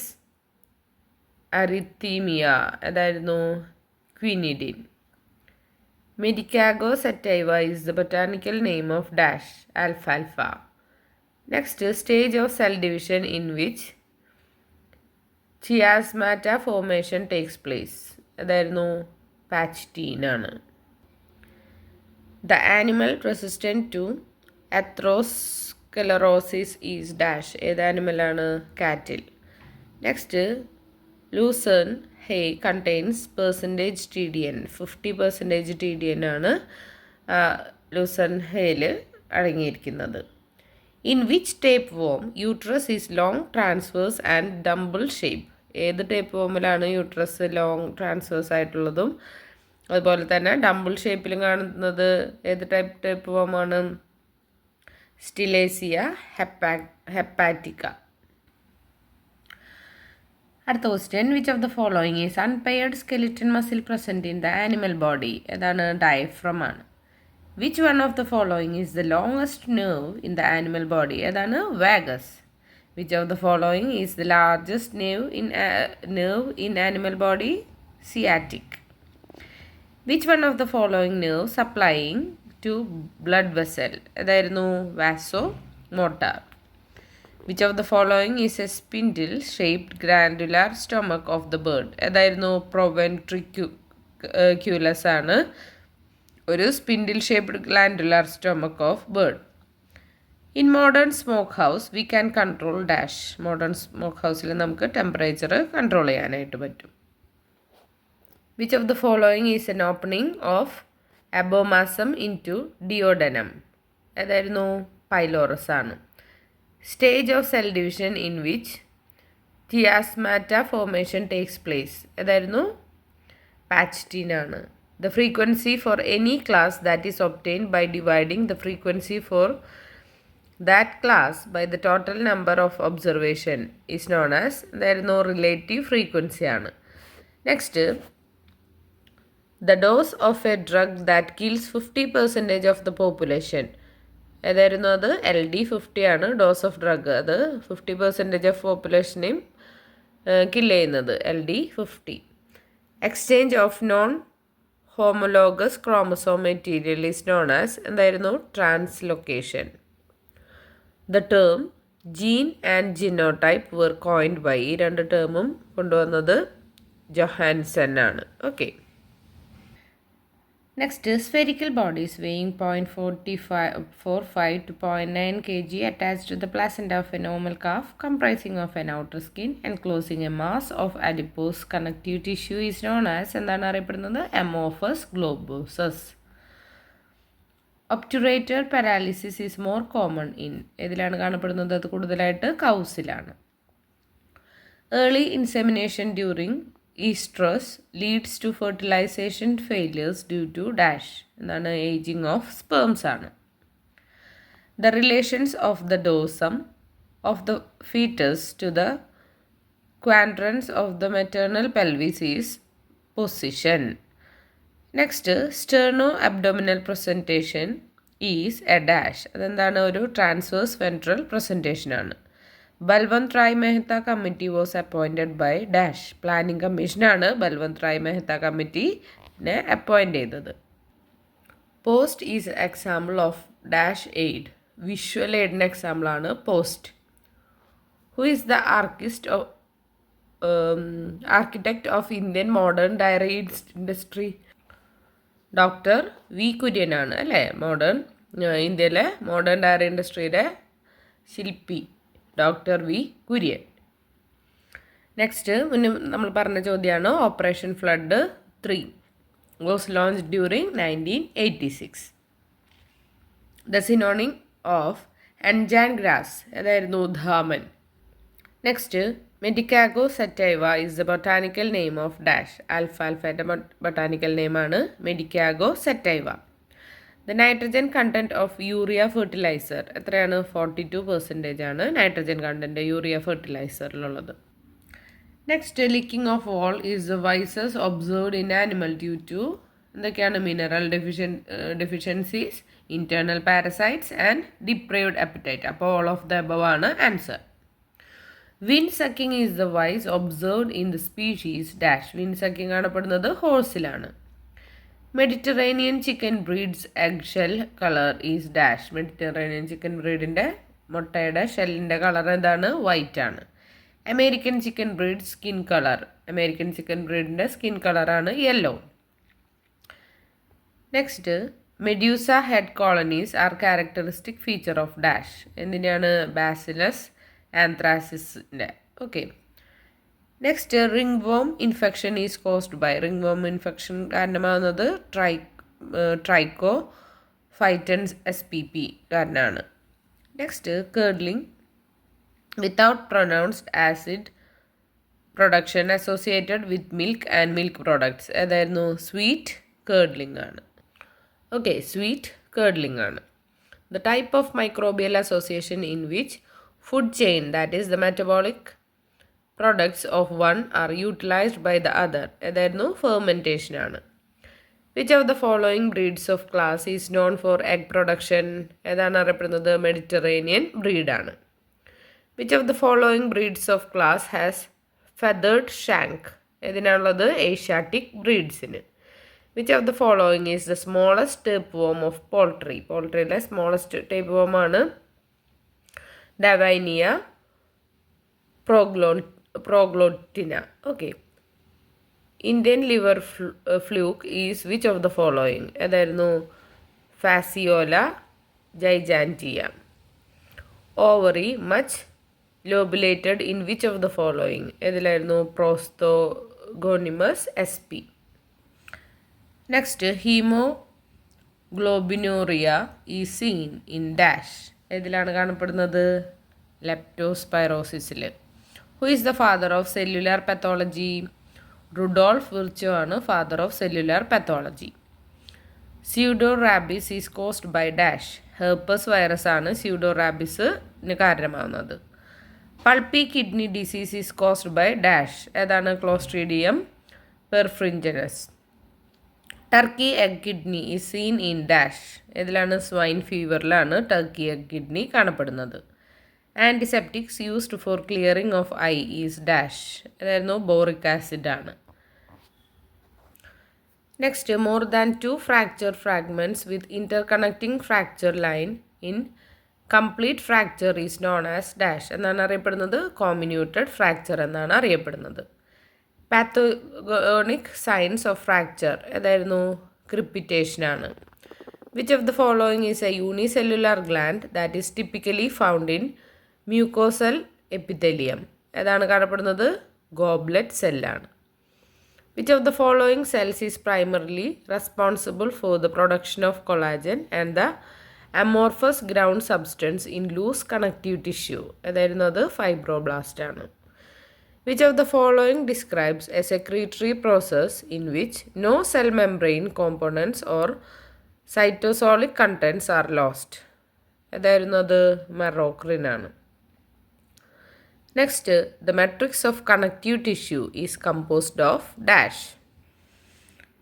arrhythmia? അതായിരുന്നു ക്വിനിഡിൻ. Medicago sativa is the botanical name of dash alfalfa. Next, stage of cell division in which chiasmata formation takes place. അതായിരുന്നു pachytene ആണ്. The animal resistant to atherosclerosis is dash. ഏത് ആനിമലാണ് cattle. Next lucerne hay contains percentage TDN. 50% TDN ആണ് lucerne ഹേയിൽ അടങ്ങിയിരിക്കുന്നത്. In which tapeworm uterus is long transverse and dumbbell shape. ഏത് ടേപ്പ് വോമിലാണ് യൂട്രസ് ലോങ് ട്രാൻസ്വേഴ്സ് ആയിട്ടുള്ളതും അതുപോലെ തന്നെ ഡംബിൾ ഷേപ്പിലും കാണുന്നത് ഏത് ടേപ്പ് വോമാണ് സ്റ്റിലേസിയ ഹെപ്പാറ്റിക്ക. അടുത്ത question which of the following is unpaired skeleton muscle present in the animal body. ഏതാണ് ഡയഫ്രം ആണ്. Which one of the following is the longest nerve in the animal body. ഏതാണ് vagus. Which of the following is the largest nerve in animal body sciatic. Which one of the following nerve supplying to blood vessel. അതായിരുന്നു vasomotor. Which of the following is a spindle shaped ഗ്രാൻഡുലാർ stomach of the bird. അതായിരുന്നു proventriculus ആണ് ഒരു spindle shaped glandular stomach of bird. In modern smoke house we can control dash. Modern smoke ഹൗസിൽ നമുക്ക് temperature control ചെയ്യാനായിട്ട് പറ്റും. Which of the following is an opening of abomasum into duodenum. അതായിരുന്നു pylorus ആണ്. Stage of cell division in which chiasmata formation takes place. അതായിരുന്നു pachytene ആണ്. The frequency for any class that is obtained by dividing the frequency for that class by the total number of observation is known as അതായിരുന്നു relative frequency ആണ്. Next the dose of a drug that kills 50% of the population. ഏതായിരുന്നു അത് LD50 ആണ് dose of drug. അത് 50% of പോപ്പുലേഷനെയും kill ചെയ്യുന്നത് LD50. Exchange of non homologous chromosome material is known as എന്തായിരുന്നു translocation. The term gene and genotype were coined by ഈ രണ്ട് ടേമും കൊണ്ടുവന്നത് Johannsen ആണ്. Okay. Next spherical bodies weighing 0.45 to 0.9 kg attached to the placenta of a normal calf comprising of an outer skin enclosing a mass of adipose connective tissue is known as എന്താണ് അറിയപ്പെടുന്നത് amorphous globules. Obturator paralysis is more common in ഏതിലാണ് കാണപ്പെടുന്നത്? അത് കൂടുതലായിട്ട് കൗസിലാണ്. Early insemination during oestrus leads to fertilization failures due to dash എന്താണ് ageing of sperms ആണ്. The relations of the dorsum of the foetus to the quadrants of the maternal pelvis is position. Next sterno abdominal presentation is a dash. അതെന്താണ്? ഒരു transverse ventral presentation ആണ്. Balwant Rai Mehta committee was appointed by dash. Planning കമ്മീഷനാണ് ബൽവന്ത് റായ് മെഹ്ത്ത കമ്മിറ്റിനെ appoint ചെയ്തത്. Post is example of dash aid. Visual എയ്ഡിൻ്റെ എക്സാമ്പിളാണ് post. Who is the architect of Indian modern dairy industry? Doctor V കുര്യനാണ് അല്ലേ? ഇന്ത്യയിലെ മോഡേൺ ഡയറി ഇൻഡസ്ട്രിയുടെ ശില്പി ഡോക്ടർ വി കുര്യൻ. നെക്സ്റ്റ് മുന്നേ നമ്മൾ പറഞ്ഞ ചോദ്യമാണ് operation flood 3 was launch during 1986. The synonym of anjan grass ഏതായിരുന്നു? Dhaman. Next medicago sativa is the botanical name of dash. ആൽഫാൽഫയുടെ ബൊട്ടാനിക്കൽ നെയിമാണ് medicago sativa. The nitrogen content of urea fertilizer എത്രയാണ്? 42% ആണ് നൈട്രജൻ കണ്ടൻറ്റ് യൂറിയ ഫെർട്ടിലൈസറിലുള്ളത്. Next licking of wall is the vices observed in animal due to എന്തൊക്കെയാണ്? Mineral deficiencies, internal parasites and deprived appetite. അപ്പോൾ all of the above ആണ് answer. Wind sucking is the vice observed in the species dash. Wind sucking കാണപ്പെടുന്നത് ഹോഴ്സിലാണ്. Mediterranean chicken breeds egg shell colour is dash. Mediterranean chicken ബ്രീഡിൻ്റെ മുട്ടയുടെ ഷെല്ലിൻ്റെ colour എന്താണ്? White ആണ്. American chicken breed skin colour. American chicken ബ്രീഡിൻ്റെ skin കളറാണ് yellow. Next medusa head colonies are characteristic feature of dash. എന്തിനാണ്? ബാസിലസ് ആന്ത്രാസിസിൻ്റെ. Okay. Next ringworm infection is caused by. Ringworm infection കാരണമാകുന്നത് tricho ഫൈറ്റൻസ് SPP കാരനാണ്. Next curdling without pronounced acid production associated with milk and milk products ഏതായിരുന്നു? Sweet curdling ആണ്. Okay, sweet curdling ആണ്. The type of microbial association in which food chain, that is the metabolic products of one are utilized by the other ഏതായിരുന്നു? Fermentation ആണ്. Which of the following breeds of class is known for egg production ഏതാണ് അറിയപ്പെടുന്നത്? Mediterranean ബ്രീഡാണ്. Which of the following breeds of class has feathered shank ഏതിനാണുള്ളത്? Asiatic ബ്രീഡ്സിന്. Which of the following is the smallest tapeworm of poultry? പോൾട്രിയിലെ smallest tapeworm ആണ് davainea proglottina. Okay. Indian liver fluke is which of the following ഏതായിരുന്നു? Fasciola gigantica. Ovary much lobulated in which of the following ഏതിലായിരുന്നു? Prosthogonimus SP. Next haemoglobinuria ഈ seen in dash ഏതിലാണ് കാണപ്പെടുന്നത്? ലെപ്റ്റോസ്പൈറോസിസിൽ. Who is the father of cellular pathology? Rudolf Virchow ആണ് father of cellular pathology. Pseudorabies is caused by dash. Herpes virus ആണ് സ്യൂഡോ റാബിസിന് കാരണമാവുന്നത്. Pulpy kidney disease is caused by dash ഏതാണ്? Clostridium perfringens. Turkey egg kidney is seen in dash ഏതിലാണ്? Swine ഫീവറിലാണ് turkey egg kidney കാണപ്പെടുന്നത്. Antiseptics used for clearing of I is dash ഏതായിരുന്നു? Boric acid ആണ്. Next, more than 2 fracture fragments with interconnecting fracture line in complete fracture is known as dash എന്നാണ് അറിയപ്പെടുന്നത് കോമ്മിന്യൂട്ടഡ് fracture എന്നാണ് അറിയപ്പെടുന്നത്. പാത്തോഗോണിക് signs of fracture ഏതായിരുന്നു crepitation ആണ്. Which of the following is a unicellular gland that is typically found in mucosal epithelium ഏതാണ് കാണപ്പെടുന്നത് goblet സെല്ലാണ്. Which of the following cells is primarily responsible for the production of collagen and the amorphous ground substance in loose connective tissue? അതായിരുന്നു അത് fibroblast ആണ്. Which of the following describes a secretory process in which no cell membrane components or cytosolic contents are lost? അതായിരുന്നു അത് മെറോക്രിൻ ആണ്. Next, the matrix of connective tissue is composed of dash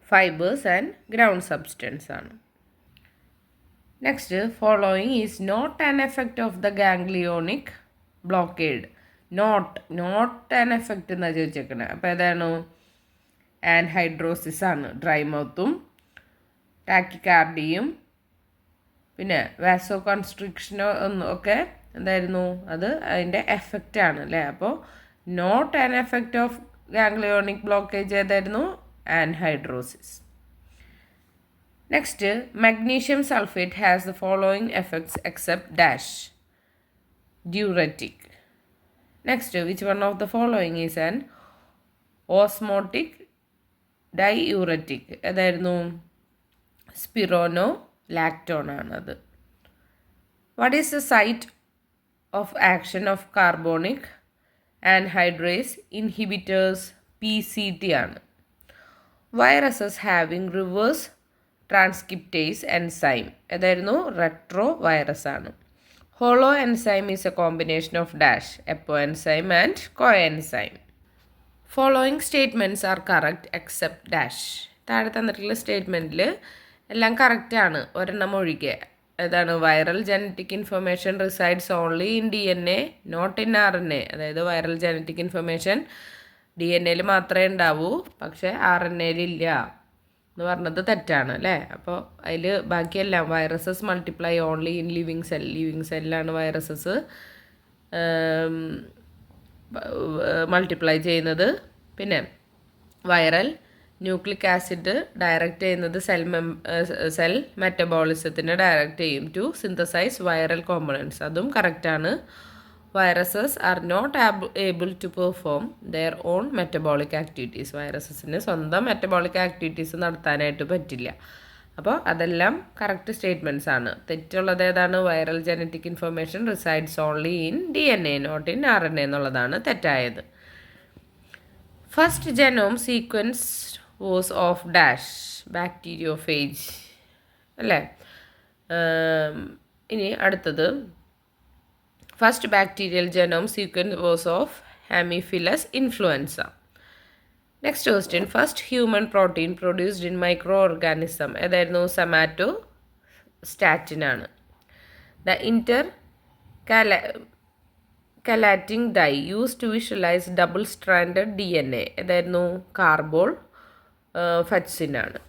fibers and ground substance ആണ്. Next, following is not an effect of the ganglionic blockade. Not an effect എന്നാണ് ചോദിച്ചേക്കുന്നത്. അപ്പോൾ ഏതാണ് ആൻഹൈഡ്രോസിസ് ആണ്. Dry മൗത്തും ടാക്കിക്കാർഡിയും പിന്നെ വാസോ കൺസ്ട്രിക്ഷനോ ഒക്കെ എന്തായിരുന്നു അത് അതിൻ്റെ എഫക്റ്റ് ആണ് അല്ലേ. അപ്പോൾ not an effect of ganglionic blockage ഏതായിരുന്നു anhidrosis. Next, magnesium sulphate has the following effects except dash diuretic. Next, which one of the following is an osmotic diuretic ഏതായിരുന്നു സ്പിറോനോ ലാക്ടോൺ ആണത്. What is the site of action of carbonic anhydrase inhibitors PCT ആണ്. Viruses having reverse transcriptase enzyme ഏതായിരുന്നു retrovirus ആണ്. Holoenzyme is a combination of dash apoenzyme and coenzyme. Following statements are correct except dash. താഴെ തന്നിട്ടുള്ള സ്റ്റേറ്റ്മെൻറ്റിൽ എല്ലാം കറക്റ്റാണ് ഒരെണ്ണം ഒഴികെ. ഏതാണ് viral genetic information resides only in DNA not in RNA. അതായത് വൈറൽ ജനറ്റിക് ഇൻഫർമേഷൻ DNA മാത്രമേ ഉണ്ടാവൂ പക്ഷേ RNA ഇല്ല എന്ന് പറഞ്ഞത് തെറ്റാണ് അല്ലേ. അപ്പോൾ അതിൽ ബാക്കിയെല്ലാം viruses multiply only in living സെല്ലാണ് വൈറസസ് മൾട്ടിപ്ലൈ ചെയ്യുന്നത്. പിന്നെ വൈറൽ ന്യൂക്ലിക് ആസിഡ് ഡയറക്റ്റ് ചെയ്യുന്നത് സെൽ മെറ്റബോളിസത്തിന് ഡയറക്റ്റ് ചെയ്യും ടു സിന്തസൈസ് വൈറൽ കോമ്പണൻസ്. അതും കറക്റ്റാണ്. Viruses are not able to perform their own metabolic activities. വൈറസസിന് സ്വന്തം മെറ്റബോളിക് ആക്ടിവിറ്റീസ് നടത്താനായിട്ട് പറ്റില്ല. അപ്പോൾ അതെല്ലാം കറക്റ്റ് സ്റ്റേറ്റ്മെൻറ്റ്സ് ആണ്. തെറ്റുള്ളത് ഏതാണ് viral genetic information resides only in DNA not in RNA എന്നുള്ളതാണ് തെറ്റായത്. First genome sequence was of dash bacteriophage അല്ലേ. ഇനി അടുത്തത് first bacterial genome sequence was of haemophilus influenzae. Next question, first human protein produced in microorganism ഏതായിരുന്നു സൊമാറ്റോ സ്റ്റാറ്റിനാണ്. The colouring dye use to visualize double stranded DNA ഏതായിരുന്നു carbol ഫറ്റ്സിനാണ്.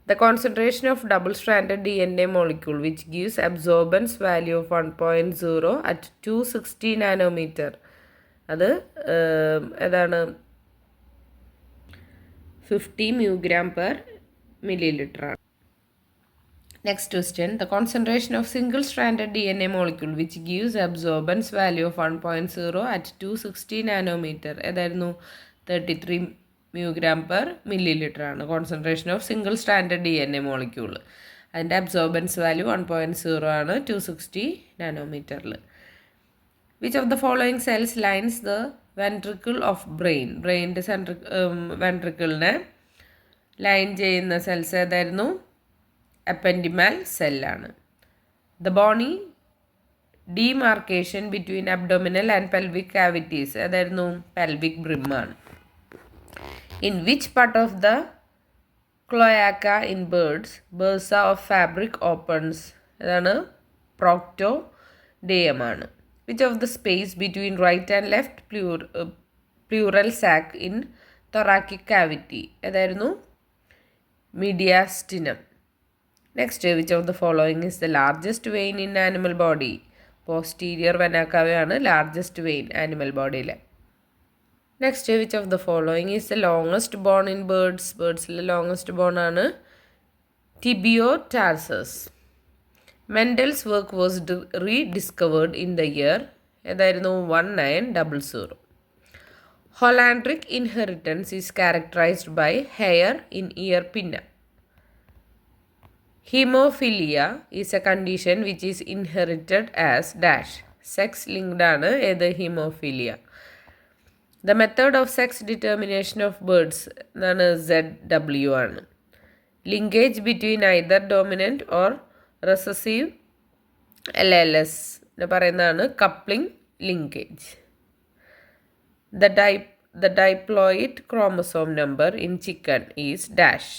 The concentration of double stranded DNA molecule which gives absorbance value of 1.0 at 260 nanometre അത് ഏതാണ് 50 μg/ml ആണ്. Next question, the concentration of single-stranded DNA molecule which gives absorbance value of 1.0 at 260 nanometer ഏതായിരുന്നു 33 μg/ml ആണ് concentration of single standard DNA molecule. അതിൻ്റെ absorbance value 1.0 ആണ് 260 നാനോമീറ്ററിൽ. Which of the following cells lines the ventricle of ബ്രെയിൻ്റെ വെൻട്രിക്കിളിനെ line ചെയ്യുന്ന cells ഏതായിരുന്നു ependymal സെല്ലാണ്. The bony demarcation between abdominal and pelvic cavities ഏതായിരുന്നു പെൽവിക് ബ്രിമ്മാണ്. In which part of the cloaca in bursa of fabric opens ഏതാണ് പ്രോക്ടോഡിയമാണ്. Which of the space between right and left pleural sac in തൊറാക്കിക് cavity ഏതായിരുന്നു mediastinum. Next, which of the following is the largest vein in animal body? Posterior vena cava ആണ് largest vein animal body. Next, which of the following is the longest bone in birds? Birdsലെ longest bone ആണ് tibiotarsus. Mendel's work was rediscovered in the year ഏതായിരുന്നു 1900. Holandric inheritance is characterized by hair in ear pinna. Hemophilia is a condition which is inherited as dash. Sex linked ആണ് ഏത് hemophilia. The method of sex determination of birds എന്നാണ് ZW ആണ്. Linkage between either dominant or recessive LLS പറയുന്നതാണ് coupling linkage. The diploid chromosome number in chicken is dash.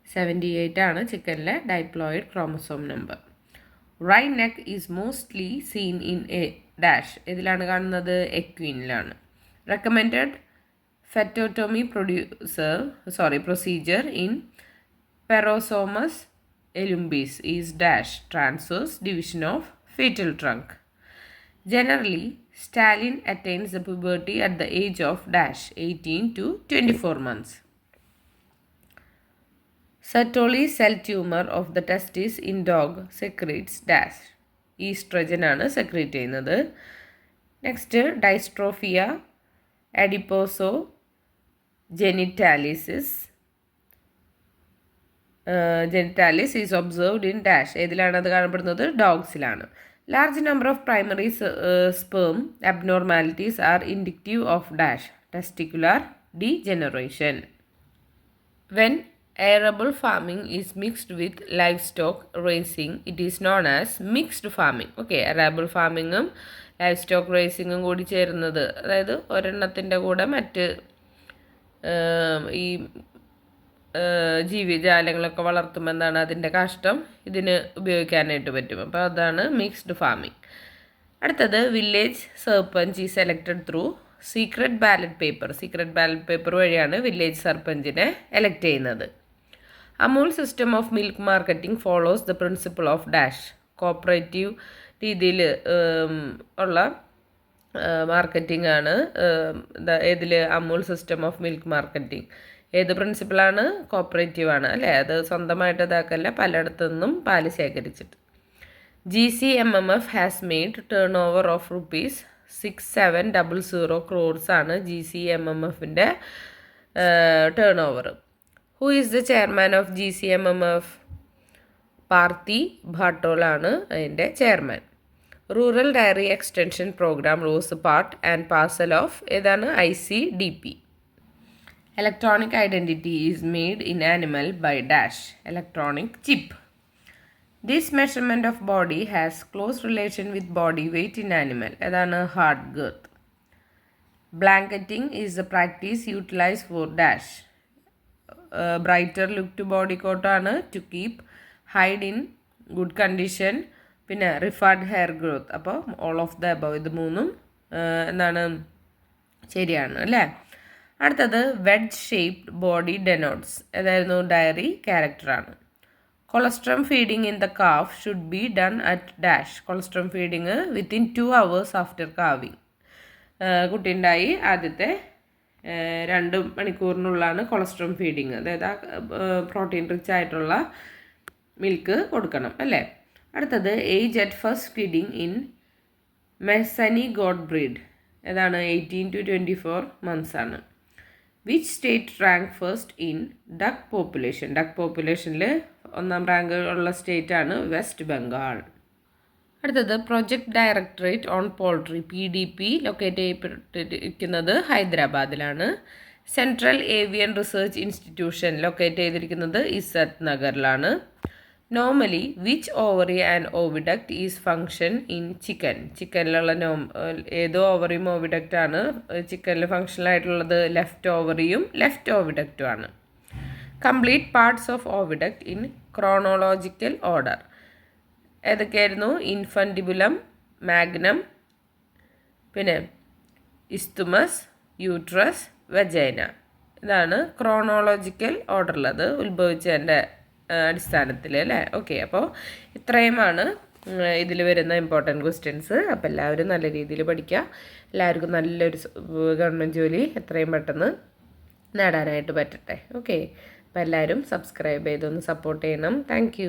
78 ആണ് ചിക്കനിലെ diploid chromosome number. Right neck is mostly seen in a dash. ഇതിലാണ് കാണുന്നത് equineലാണ്. Recommended fetotomy procedure in Perosomus elumbis is dash transverse division of fetal trunk. Generally, stallion attains the puberty at the age of dash 18 to 24 months. Sertoli cell tumor of the testis in dog secretes dash. Estrogen ആണ് secrete ചെയ്യുന്നത്. Next, dystrophia adiposo-genitalis is observed in dash. ഏതിലാണ് അത് കാണപ്പെടുന്നത്? ഡോഗ്സിലാണ്. Large number of primary sperm abnormalities are indicative of dash testicular degeneration. When arable farming is mixed with livestock raising, it is known as mixed farming. Okay, arable farming livestock raising കൂടി ചേരുന്നത്, അതായത് ഒരെണ്ണത്തിൻ്റെ കൂടെ മറ്റ് ഈ ജീവിജാലങ്ങളൊക്കെ വളർത്തുമ്പോൾ എന്താണ് അതിൻ്റെ കാഷ്ടം ഇതിന് ഉപയോഗിക്കാനായിട്ട് പറ്റും. അപ്പോൾ അതാണ് മിക്സ്ഡ് ഫാമിംഗ്. അടുത്തത് village sarpanch is elected through secret ballot paper വഴിയാണ് വില്ലേജ് സർപ്പഞ്ചിനെ എലക്ട് ചെയ്യുന്നത്. Amul system of milk marketing follows the principle of dash. Cooperative രീതിയിൽ ഉള്ള മാർക്കറ്റിംഗ് ആണ് ഏതിൽ Amul system of milk marketing. ഏത് പ്രിൻസിപ്പിളാണ്? കോപ്പറേറ്റീവ് ആണ് അല്ലേ. അത് സ്വന്തമായിട്ട് ഇതാക്കല്ല, പലയിടത്തു നിന്നും പാല് ശേഖരിച്ചിട്ട്. GCMMF has made turnover of ₹6700 crores ആണ് GCMMFൻ്റെ turnover. Who is the chairman of GCMMF? Parthi ഭാട്ടോളാണ് അതിൻ്റെ chairman. Rural dairy extension programme was part and parcel of ഏതാണ്? ICDP. Electronic identity is made in animal by dash electronic chip. This measurement of body has close relation with body weight in animal. ഏതാണ്? heart girth. Blanketing is the practice utilized for dash. Brighter look to body coat ആണ് to keep hide in good condition. പിന്നെ റിഫാർഡ് hair growth. അപ്പോൾ all of the above ഇത് മൂന്നും എന്താണ് ശരിയാണ് അല്ലേ. അടുത്തത് വെഡ്ജ് ഷേപ്ഡ് ബോഡി ഡെനോട്ട്സ് ഏതായിരുന്നു? ഡയറി ക്യാരക്ടറാണ്. Colostrum feeding in the calf should be done at dash. Colostrum feeding within 2 hours after calving. കുട്ടിയുണ്ടായി ആദ്യത്തെ 2 മണിക്കൂറിനുള്ളാണ് കൊളസ്ട്രം ഫീഡിങ്. അതായത് പ്രോട്ടീൻ റിച്ച് ആയിട്ടുള്ള മിൽക്ക് കൊടുക്കണം അല്ലേ. അടുത്തത് age at first feeding in Mehsani goat breed ഏതാണ്? 18 to 24 months ആണ്. Which state rank first in duck population? Duck പോപ്പുലേഷനിൽ 1ാം റാങ്ക് ഉള്ള സ്റ്റേറ്റ് ആണ് വെസ്റ്റ് ബംഗാൾ. അടുത്തത് project directorate on poultry PDP locate ചെയ്യപ്പെട്ടിരിക്കുന്നത് ഹൈദരാബാദിലാണ്. Central avian research institution locate ചെയ്തിരിക്കുന്നത് ഇസത്ത് നഗറിലാണ്. Normally which ovary and oviduct is function in chicken? ചിക്കനിലുള്ള ഏതോ ഓവറിയും ഓവിഡക്റ്റ് ആണ് ചിക്കനിൽ ഫങ്ഷനായിട്ടുള്ളത്? ലെഫ്റ്റ് ഓവറിയും ലെഫ്റ്റ് ഓവിഡക്റ്റും ആണ്. Complete parts of oviduct in chronological order ഏതൊക്കെയായിരുന്നു? ഇൻഫൻഡിബുലം, മാഗ്നം, പിന്നെ ഇസ്തുമസ്, യൂട്രസ്, വജൈന. ഇതാണ് ക്രോണോളജിക്കൽ ഓർഡറിലത് ഉത്ഭവിച്ചതിൻ്റെ അടിസ്ഥാനത്തിൽ അല്ലേ. ഓക്കെ, അപ്പോൾ ഇത്രയുമാണ് ഇതിൽ വരുന്ന ഇമ്പോർട്ടൻറ്റ് ക്വസ്റ്റ്യൻസ്. അപ്പോൾ എല്ലാവരും നല്ല രീതിയിൽ പഠിക്കുക. എല്ലാവർക്കും നല്ലൊരു ഗവൺമെൻറ് ജോലി എത്രയും പെട്ടെന്ന് നേടാനായിട്ട് പറ്റട്ടെ. ഓക്കെ, അപ്പോൾ എല്ലാവരും സബ്സ്ക്രൈബ് ചെയ്തൊന്ന് സപ്പോർട്ട് ചെയ്യണം. താങ്ക്